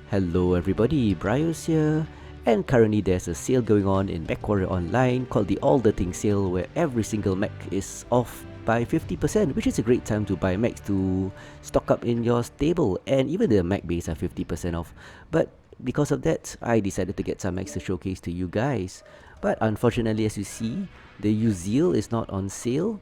Hello everybody, BrioS here, and currently there's a sale going on in Mech Warrior Online called the All The Thing sale, where every single mech is off by 50%, which is a great time to buy mechs to stock up in your stable, and even the mech base are 50% off. But because of that, I decided to get some mechs to showcase to you guys. But unfortunately, as you see, the Uziel is not on sale,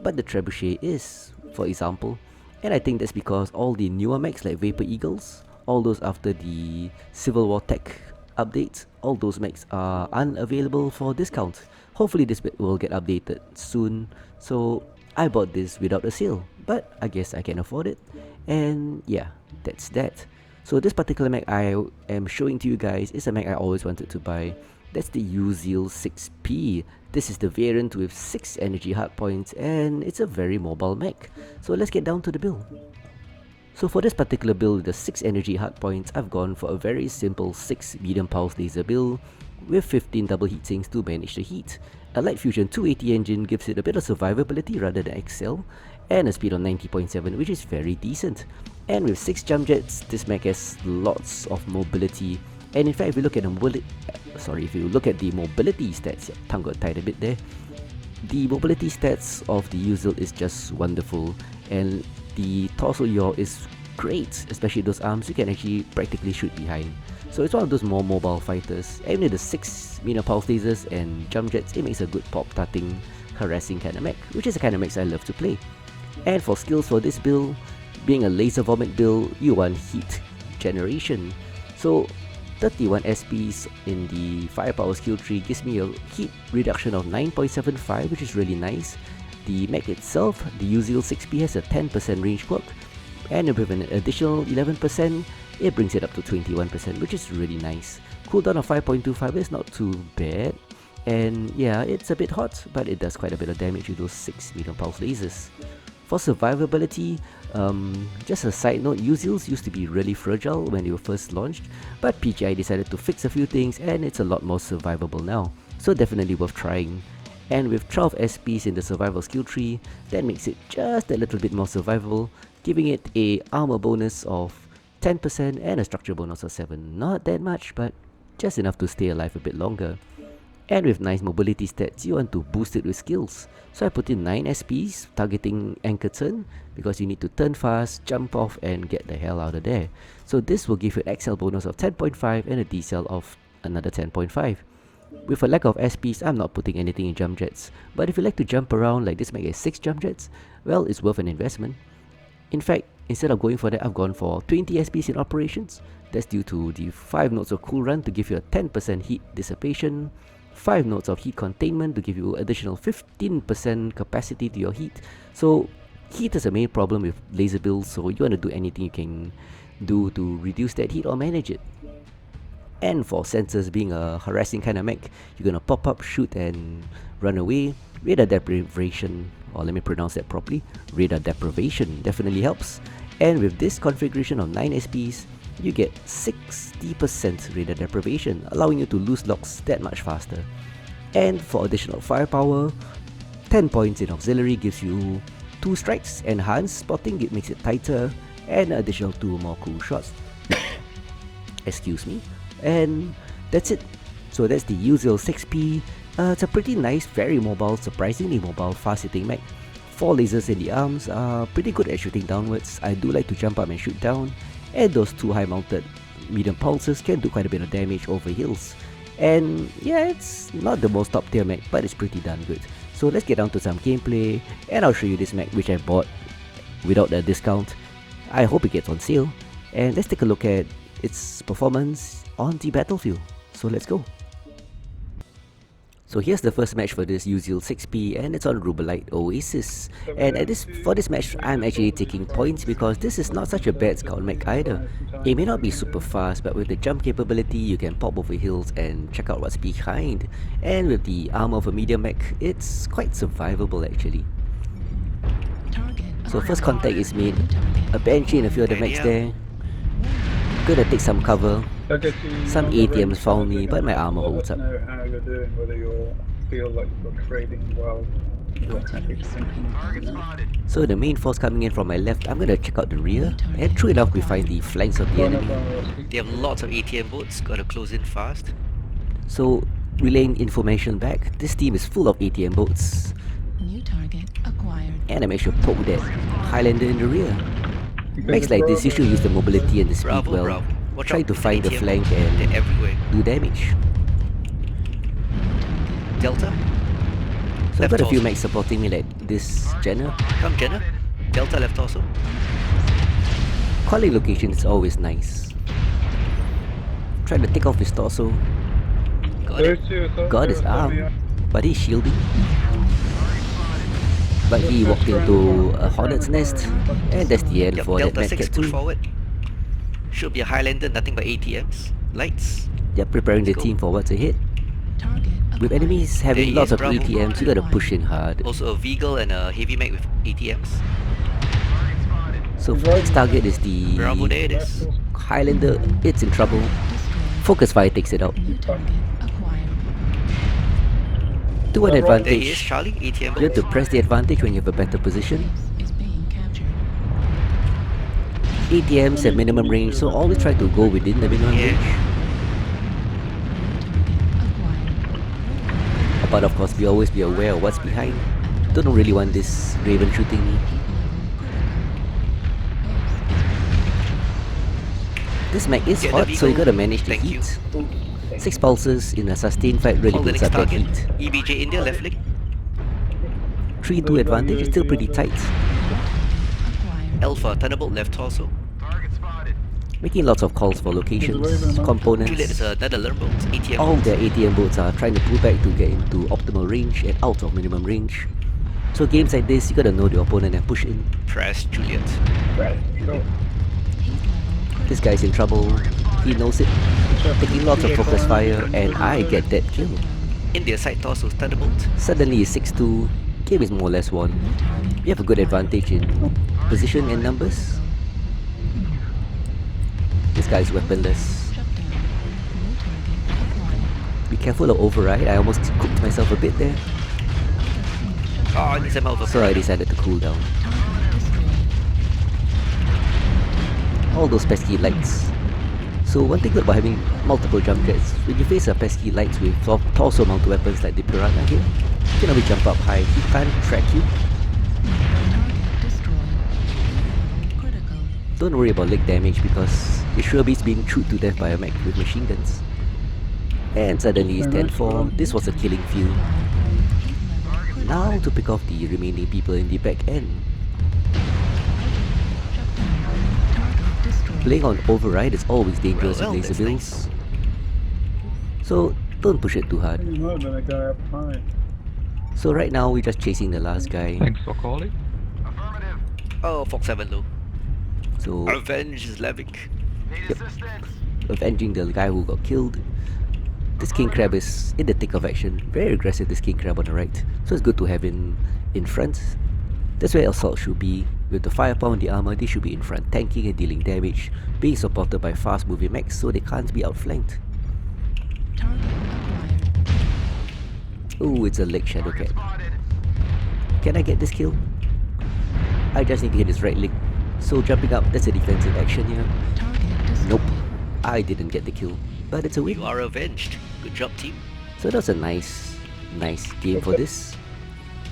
but the Trebuchet is, for example. And I think that's because all the newer mechs like Vapor Eagles, all those after the Civil War Tech updates, all those mechs are unavailable for discount. Hopefully this bit will get updated soon. So I bought this without a sale, but I guess I can afford it. And yeah, that's that. So this particular mech I am showing to you guys is a mech I always wanted to buy. That's the Uziel 6P. This is the variant with 6 energy hardpoints, and it's a very mobile mech. So let's get down to the build. So for this particular build, the 6 energy hardpoints, I've gone for a very simple 6 medium pulse laser build with 15 double heat sinks to manage the heat. A Light Fusion 280 engine gives it a bit of survivability rather than excel, and a speed of 90.7, which is very decent. And with 6 jump jets, this mech has lots of mobility. And in fact, if you look at the mobility stats, tongue got tied a bit there. The mobility stats of the Uziel is just wonderful, and the torso yaw is great, especially those arms you can actually practically shoot behind. So it's one of those more mobile fighters, and with the 6 medium pulse lasers and jump jets, it makes a good pop-tarting, harassing kind of mech, which is the kind of mechs I love to play. And for skills for this build, being a laser vomit build, you want heat generation. So 31 SPs in the firepower skill tree gives me a heat reduction of 9.75, which is really nice. The mech itself, the Uziel 6P, has a 10% range quirk, and with an additional 11%, it brings it up to 21%, which is really nice. Cooldown of 5.25 is not too bad, and yeah, it's a bit hot, but it does quite a bit of damage with those 6 medium pulse lasers. For survivability, just a side note, Uziels used to be really fragile when they were first launched, but PGI decided to fix a few things and it's a lot more survivable now, so definitely worth trying. And with 12 SPs in the survival skill tree, that makes it just a little bit more survivable, giving it a armor bonus of 10% and a structure bonus of 7. Not that much, but just enough to stay alive a bit longer. And with nice mobility stats, you want to boost it with skills. So I put in 9 SPs targeting anchor turn, because you need to turn fast, jump off and get the hell out of there. So this will give you an XL bonus of 10.5 and a decel of another 10.5. With a lack of SPs, I'm not putting anything in jump jets, but if you like to jump around like this mech has 6 jump jets, well, it's worth an investment. In fact, instead of going for that, I've gone for 20 SPs in operations. That's due to the 5 nodes of cool run to give you a 10% heat dissipation, 5 nodes of heat containment to give you additional 15% capacity to your heat. So heat is a main problem with laser builds, so you want to do anything you can do to reduce that heat or manage it. And for sensors, being a harassing kind of mech, you're gonna pop up, shoot and run away. Radar deprivation, or let me pronounce that properly, radar deprivation definitely helps. And with this configuration of 9 SPs, you get 60% radar deprivation, allowing you to lose locks that much faster. And for additional firepower, 10 points in auxiliary gives you 2 strikes, enhanced spotting, it makes it tighter, and an additional 2 more cool shots. Excuse me. And that's it. So that's the Uziel 6P. It's a pretty nice, very mobile, surprisingly mobile, fast-hitting mech. 4 lasers in the arms are pretty good at shooting downwards. I do like to jump up and shoot down, and those 2 high-mounted medium pulses can do quite a bit of damage over hills. And yeah, it's not the most top-tier mech, but it's pretty darn good. So let's get down to some gameplay, and I'll show you this mech which I bought without the discount. I hope it gets on sale, and let's take a look at its performance on the battlefield. So let's go. So here's the first match for this Uziel 6P, and it's on Rubelite Oasis. And for this match, I'm actually taking points because this is not such a bad scout mech either. It may not be super fast, but with the jump capability, you can pop over hills and check out what's behind. And with the armor of a medium mech, it's quite survivable actually. So first contact is made. A Banshee and a few other mechs there. Gonna take some cover. Some ATMs found me, but my armor holds up. Know how you're doing, whether you feel like you're trading well. So the main force coming in from my left, I'm gonna check out the rear, and true enough we find the flanks of the enemy. They have lots of ATM boats, gotta close in fast. So relaying information back, this team is full of ATM boats. New target acquired. And I managed to poke that Highlander in the rear. Mechs like this, you should use the mobility and the speed Bravo, well. bravo. Watch Try out to with find the ATM flank boat. and They're everywhere. do damage. Delta. So I've Left got a few torso. mechs supporting me like this Jenner. Come Jenna. Delta left torso. Calling location is always nice. Try to take off his torso. Got it. Got his arm, but he's shielding. But he walked into a hornet's nest, and that's the end Yep, for that Delta 6 medkit push 2. forward. Should be a Highlander, nothing but ATMs. Lights. They're preparing the Let's go. team for what's ahead. Target With acquired. enemies having There he lots is, of Bravo. ATMs, you gotta push in hard. Also a Veagle and a heavy mech with ATMs. So next target is the Bravo, there it is. Highlander. It's in trouble. Focus fire takes it out. New target acquired. To an There he is, advantage, Charlie. ATM you have to boat. press the advantage when you have a better position. Is being captured. ATMs at minimum range, so always try to go within the minimum Yeah. range. Acquired. But of course, always be aware of what's behind. Don't really want this Raven shooting me. This mech is Get the hot, so you vehicle. gotta manage the Thank you. heat. 6 pulses in a sustained fight really Call the builds next up that target. heat. EBJ India left leg. 3-2 advantage is still pretty tight. Acquired. Alpha Thunderbolt left torso. Making lots of calls for locations, Too late, components. there's another alarm boat. ATM All boat. their ATM boats are trying to pull back to get into optimal range and out of minimum range. So games like this, you gotta know the opponent and push in. Press Juliet. This guy's in trouble. He knows it. Taking lots of focus fire, and I get that kill. India side torso Thunderbolt. Suddenly it's 6-2. Game is more or less won. We have a good advantage in position and numbers. This guy's weaponless. Shut down. New target acquired. Be careful of override. I almost cooked myself a bit there, Oh, I need some help. so I decided to cool down. Target destroyed. All those pesky lights. So one thing good about having multiple jump jets, when you face a pesky lights with torso mounted weapons like the Piranha here, you can always jump up high. He can't track you. Target destroyed. Critical. Don't worry about leg damage because it sure beats being chewed to death by a mech with machine guns. And suddenly it's 10-4. This was a killing field. Now to pick off the remaining people in the back end. Target destroyed. Playing on override is always dangerous Well, with laser that's bills. So don't push it too hard. So right now we're just chasing the last guy. Thanks for calling. Oh, Fox 7 low. So Revenge is Levick. avenging the guy who got killed. This king crab is in the thick of action. Very aggressive, this king crab on the right. So it's good to have him in front. That's where assault should be. With the firepower and the armor, they should be in front, tanking and dealing damage, being supported by fast moving mechs so they can't be outflanked. Target acquired. Ooh, it's a leg shadow cat. Can I get this kill? I just need to hit his right leg. So jumping up, that's a defensive action here. Target destroyed. Nope, I didn't get the kill. But it's a win. You are avenged. Good job, team. So that was a nice game for this.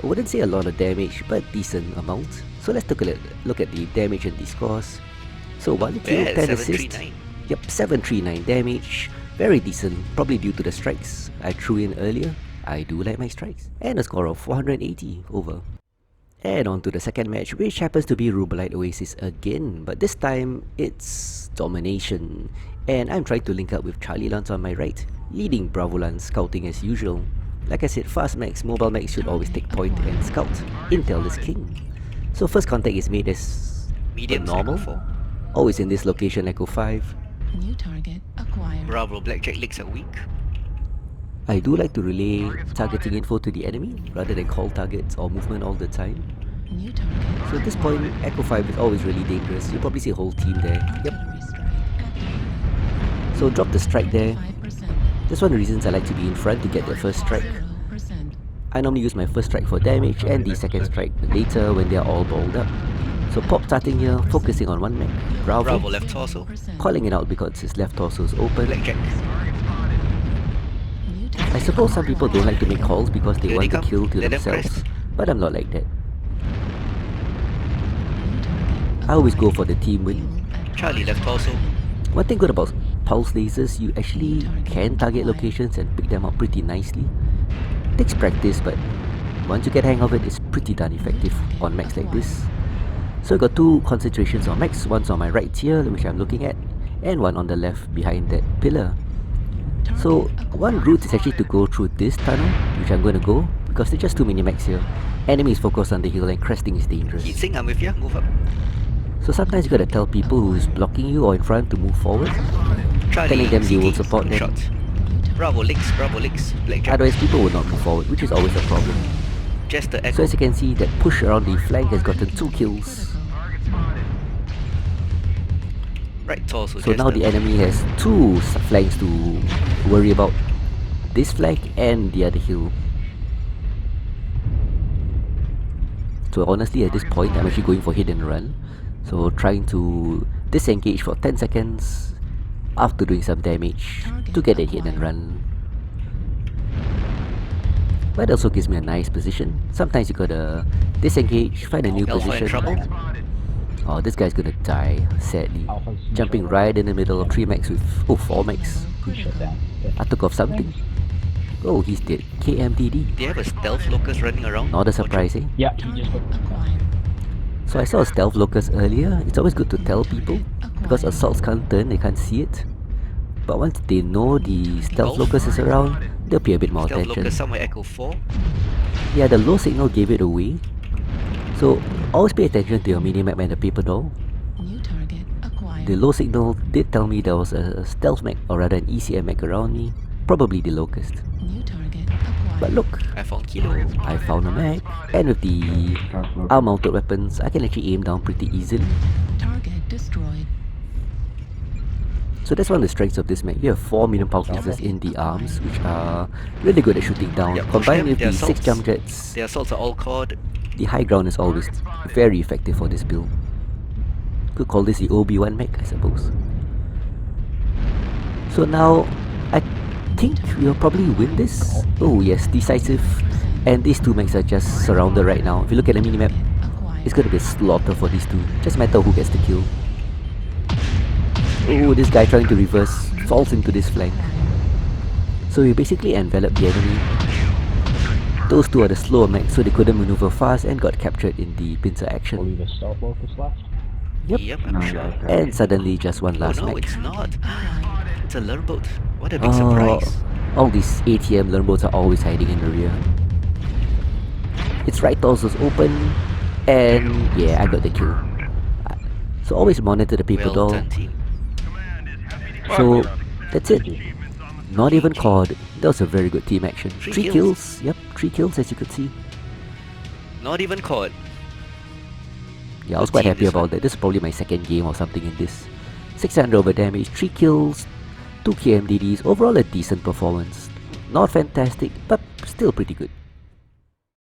I wouldn't say a lot of damage, but decent amount. So let's take a look at the damage and the scores. So 1 kill, Bad, 10 assist. 739. Yep, 739 damage. Very decent, probably due to the strikes I threw in earlier. I do like my strikes. And a score of 480 over. And on to the second match, which happens to be Rubelite Oasis again, but this time it's domination. And I'm trying to link up with Charlie Lance on my right, leading Bravo Lance scouting as usual. Like I said, fast mechs, mobile mechs should always take point and scout. Intel is king. So first contact is made as Medium normal. Cycle 4. Always in this location, Echo 5. New target acquired. Bravo, Blackjack legs are weak. I do like to relay targeting info to the enemy, rather than call targets or movement all the time. New target. So at this point, Echo 5 is always really dangerous. You'll probably see a whole team there. Yep. Artillery strike activated. So drop the strike there. 5%. That's one of the reasons I like to be in front to get the first strike. 0%. I normally use my first strike for damage and the second strike later when they are all balled up. So pop starting here, focusing on one mech, Bravo left torso. calling it out because his left torso is open. Blackjack. I suppose some people don't like to make calls because they Here want they to come. kill to Let them themselves, press. but I'm not like that. I always go for the team win. Charlie left torso. One thing good about pulse lasers, you actually can target locations and pick them up pretty nicely. Takes practice, but once you get hang of it, it's pretty darn effective on mechs like this. So I got two concentrations on mechs, one's on my right here, which I'm looking at, and one on the left behind that pillar. So one route is actually to go through this tunnel, which I'm going to go, because there's just too many mechs here. Enemies focus on the hill and cresting is dangerous. Heat sink, I'm with you. Move up. So sometimes you gotta tell people who's blocking you or in front to move forward. Charlie. Telling them you will CT. support them. Shot. Bravo links. Bravo links. Blackjack. Otherwise people will not move forward, which is always a problem. Just the So echo. as you can see, that push around the flank has gotten 2 kills. Right torso. So now the enemy has 2 flanks to worry about. This flank and the other hill. So honestly at this point I'm actually going for hit and run. So trying to disengage for 10 seconds after doing some damage to get a hit and run. But it also gives me a nice position. Sometimes you gotta disengage, find a new Alpha in position. trouble. Oh, this guy's gonna die, sadly. Jumping right in the middle of 3 mechs with... oh, 4 mechs. I took off something. Oh, he's dead. KMDD. They have a stealth locust running around. Not a surprise, eh? Yeah, he just went. Acquired. So I saw a stealth locust earlier. It's always good to tell people, because assaults can't turn, they can't see it. But once they know the stealth locust is around, they'll pay a bit more Stealth attention. locust somewhere echo 4. Yeah, the low signal gave it away. So always pay attention to your minimap and the paper doll. New target acquired. The low signal did tell me there was a stealth mech, or rather an ECM mech around me. Probably the locust. New target acquired. But look, I found Kilo. I found a mech, and with the arm mounted weapons, I can actually aim down pretty easily. Target destroyed. So that's one of the strengths of this mech. You have 4 medium pulse lasers in the arms, which are really good at shooting down. Yeah, push Combined them, with their the 6 assaults. jump jets, The assaults are all caught. the high ground is always very effective for this build. Could call this the Obi-Wan mech, I suppose. So now, I think we'll probably win this. Oh yes, decisive. And these 2 mechs are just surrounded right now. If you look at the minimap, Acquired. it's gonna be a slaughter for these 2. Just matter who gets the kill. Oh, this guy trying to reverse falls into this flank. So we basically enveloped the enemy. Those 2 are the slower mechs, so they couldn't maneuver fast and got captured in the pincer action. Believe a stealth locus left. Yep. I'm sure. And suddenly just one Oh last no, mech. it's not. It's a lurboat. What a big surprise. All these ATM lurboats are always hiding in the rear. Its right torso's open, and yeah, I got the kill. So always monitor the paper Well doll. done, team. So that's it. Not even caught. That was a very good team action. 3 3 kills. kills. Yep, 3 kills as you could see. Not even caught. Yeah, I was Good quite team, happy this about one. that. This is probably my second game or something in this. 600 over damage, 3 kills, 2 KMDDs. Overall a decent performance. Not fantastic, but still pretty good.